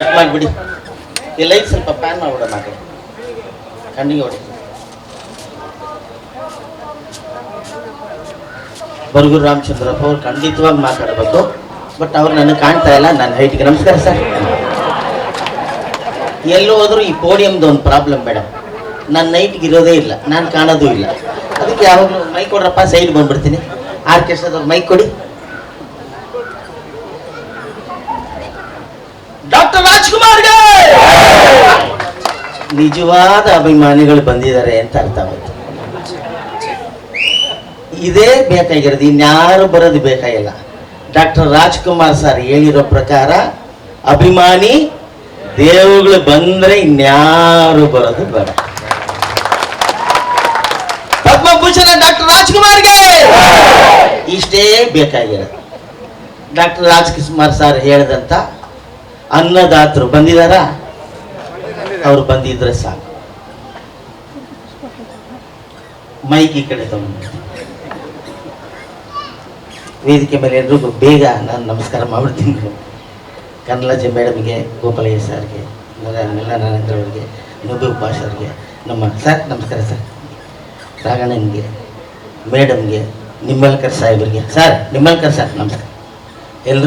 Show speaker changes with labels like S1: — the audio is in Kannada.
S1: ಮಾಡಿಬಿಡಿ ಈ ಲೈಟ್ ಸ್ವಲ್ಪ ಪ್ಯಾನ್ ಮಾಡ್ಬಿಡೋಣ ಆ ಕಡೆ ಕಣ್ಣಿಗೆ ಹೊಡಿ. ಬರಗೂರು ರಾಮಚಂದ್ರಪ್ಪ ಅವ್ರು ಖಂಡಿತವಾಗಿ ಮಾತಾಡಬೇಕು, ಬಟ್ ಅವ್ರು ನನಗೆ ಕಾಣ್ತಾ ಇಲ್ಲ ನನ್ನ ಹೈಟ್ಗೆ. ನಮಸ್ಕಾರ ಸರ್. ಎಲ್ಲೋ ಹೋದ್ರು ಈ ಪೋಡಿಯಮ್ದು ಒಂದು ಪ್ರಾಬ್ಲಮ್ ಮೇಡಮ್, ನನ್ನ ನೈಟ್ಗೆ ಇರೋದೇ ಇಲ್ಲ, ನಾನು ಕಾಣೋದು ಇಲ್ಲ. ಅದಕ್ಕೆ ಯಾವಾಗಲೂ ಮೈಕ್ ಕೊಡ್ರಪ್ಪ, ಸೈಡ್ ಬಂದ್ಬಿಡ್ತೀನಿ. ಆರ್ಕೆಸ್ಟ್ರಾದವ್ರು ಮೈಕ್ ಕೊಡಿ. ಡಾಕ್ಟರ್ ರಾಜ್ಕುಮಾರ್ಗೆ ನಿಜವಾದ ಅಭಿಮಾನಿಗಳು ಬಂದಿದ್ದಾರೆ ಅಂತ ಅರ್ಥ ಆಗುತ್ತೆ. ಇದೇ ಬೇಕಾಗಿರೋದು, ಇನ್ಯಾರು ಬರೋದು ಬೇಕಾಗಿಲ್ಲ. ಡಾಕ್ಟರ್ ರಾಜ್ಕುಮಾರ್ ಸರ್ ಹೇಳಿರೋ ಪ್ರಕಾರ ಅಭಿಮಾನಿ ದೇವರುಗಳು ಬಂದ್ರೆ ಇನ್ಯಾರು ಬರೋದು ಬೇಡ. ಪದ್ಮಭೂಷಣ ಡಾಕ್ಟರ್ ರಾಜ್ಕುಮಾರ್ಗೆ ಇಷ್ಟೇ ಬೇಕಾಗಿರೋದು. ಡಾಕ್ಟರ್ ರಾಜ್ಕುಮಾರ್ ಸರ್ ಹೇಳಿದಂತ ಅನ್ನದಾತರು ಬಂದಿದಾರ, ಅವ್ರು ಬಂದಿದ್ರೆ ಸಾಕು. ಮೈಕ್ ಈ ಕಡೆ ತಗೊಂಡು ವೇದಿಕೆ ಮೇಲೆ ಎಲ್ರಿಗೂ ಬೇಗ ನಾನು ನಮಸ್ಕಾರ ಮಾಡ್ಬಿಡ್ತೀನಿ. ಕನ್ನಲಜೆ ಮೇಡಮ್ಗೆ, ಗೋಪಾಲಯ್ಯ ಸರ್ಗೆ, ಮಿಲ್ಲನಾನಂದ್ರ ಅವ್ರಿಗೆ, ನಬಿ ಭಾಷ್ ಅವ್ರಿಗೆ, ನಮ್ಮ ಸರ್ ನಮಸ್ಕಾರ ಸರ್, ರಾಘಣ್ಣನಿಗೆ, ಮೇಡಮ್ಗೆ, ನಿಮ್ಮಲ್ಕರ್ ಸಾಹೇಬ್ರಿಗೆ, ಸರ್ ನಿಮ್ಮಲ್ಕರ್ ಸರ್ ನಮಸ್ಕಾರ ಎಲ್ರಿಗೂ.